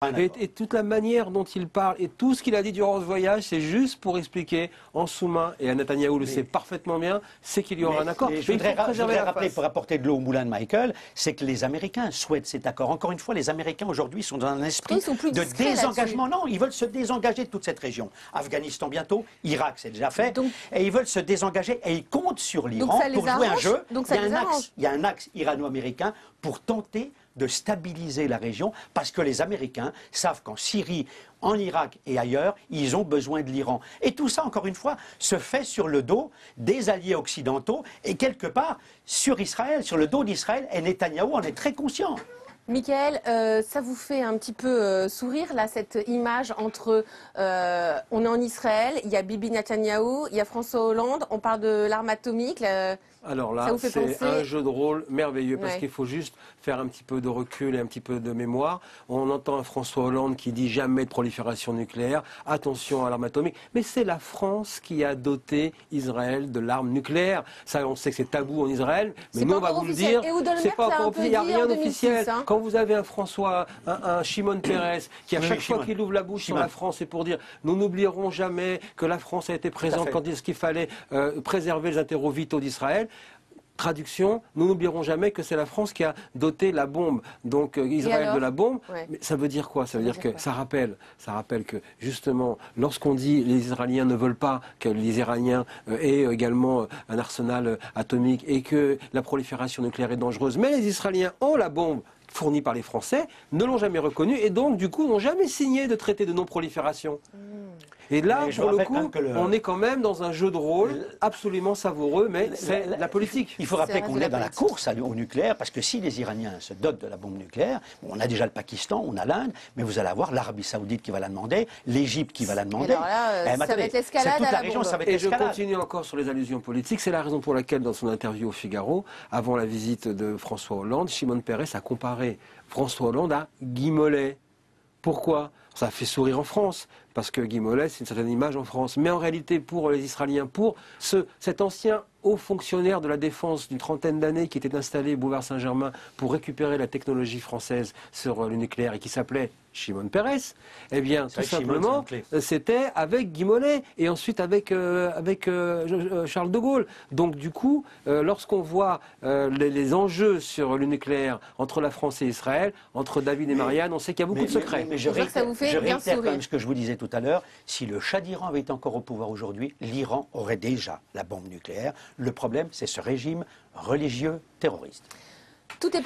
Et toute la manière dont il parle et tout ce qu'il a dit durant ce voyage, c'est juste pour expliquer en sous-main, et Netanyahou le sait parfaitement bien, c'est qu'il y aura un accord. Je voudrais rappeler, pour apporter de l'eau au moulin de Michael, c'est que les Américains souhaitent cet accord. Encore une fois, les Américains aujourd'hui sont dans un esprit de désengagement. Non, ils veulent se désengager de toute cette région. Afghanistan bientôt, Irak c'est déjà fait. Et ils veulent se désengager et ils comptent sur l'Iran pour jouer un jeu. Il y a un axe irano-américain pour tenter de stabiliser la région, parce que les Américains savent qu'en Syrie, en Irak et ailleurs, ils ont besoin de l'Iran. Et tout ça, encore une fois, se fait sur le dos des alliés occidentaux et quelque part sur Israël, sur le dos d'Israël, et Netanyahou en est très conscient. Mickaël, ça vous fait un petit peu sourire, là, cette image entre... on est en Israël, il y a Bibi Netanyahou, il y a François Hollande, on parle de l'arme atomique. Alors là, c'est un jeu de rôle merveilleux, parce qu'il faut juste faire un petit peu de recul et un petit peu de mémoire. On entend un François Hollande qui dit jamais de prolifération nucléaire, attention à l'arme atomique. Mais c'est la France qui a doté Israël de l'arme nucléaire. Ça, on sait que c'est tabou en Israël, mais nous, on va vous le dire. C'est pas encore officiel, il n'y a rien d'officiel. Quand vous avez un François, un Shimon Peres, qui à chaque fois qu'il ouvre la bouche sur la France, c'est pour dire nous n'oublierons jamais que la France a été présente quand il dit qu'il fallait préserver les intérêts vitaux d'Israël. Traduction, nous n'oublierons jamais que c'est la France qui a doté la bombe, donc Israël de la bombe. Mais ça veut dire quoi? Ça veut dire que ça rappelle que justement, lorsqu'on dit les Israéliens ne veulent pas que les Iraniens aient également un arsenal atomique et que la prolifération nucléaire est dangereuse, mais les Israéliens ont la bombe fournie par les Français, ne l'ont jamais reconnue et donc du coup n'ont jamais signé de traité de non-prolifération. Et là, pour le coup, on est quand même dans un jeu de rôle absolument savoureux, mais c'est la politique. Il faut rappeler qu'on est dans la course au nucléaire, parce que si les Iraniens se dotent de la bombe nucléaire, bon, on a déjà le Pakistan, on a l'Inde, mais vous allez avoir l'Arabie Saoudite qui va la demander, l'Égypte qui va la demander. Alors là, ça va être l'escalade à la bombe. Et je continue encore sur les allusions politiques. C'est la raison pour laquelle, dans son interview au Figaro, avant la visite de François Hollande, Shimon Peres a comparé François Hollande à Guy Mollet. Pourquoi? Ça fait sourire en France, parce que Guy Mollet, c'est une certaine image en France. Mais en réalité, pour les Israéliens, pour cet ancien haut fonctionnaire de la défense d'une trentaine d'années qui était installé au Boulevard Saint-Germain pour récupérer la technologie française sur le nucléaire et qui s'appelait Shimon Peres, eh bien, tout simplement, c'était avec Guy Mollet et ensuite avec Charles de Gaulle. Donc, du coup, lorsqu'on voit les enjeux sur le nucléaire entre la France et Israël, entre David et Marianne, on sait qu'il y a beaucoup de secrets. Mais je réitère quand même ce que je vous disais tout à l'heure. Si le Shah d'Iran avait été encore au pouvoir aujourd'hui, l'Iran aurait déjà la bombe nucléaire. Le problème, c'est ce régime religieux terroriste. Tout est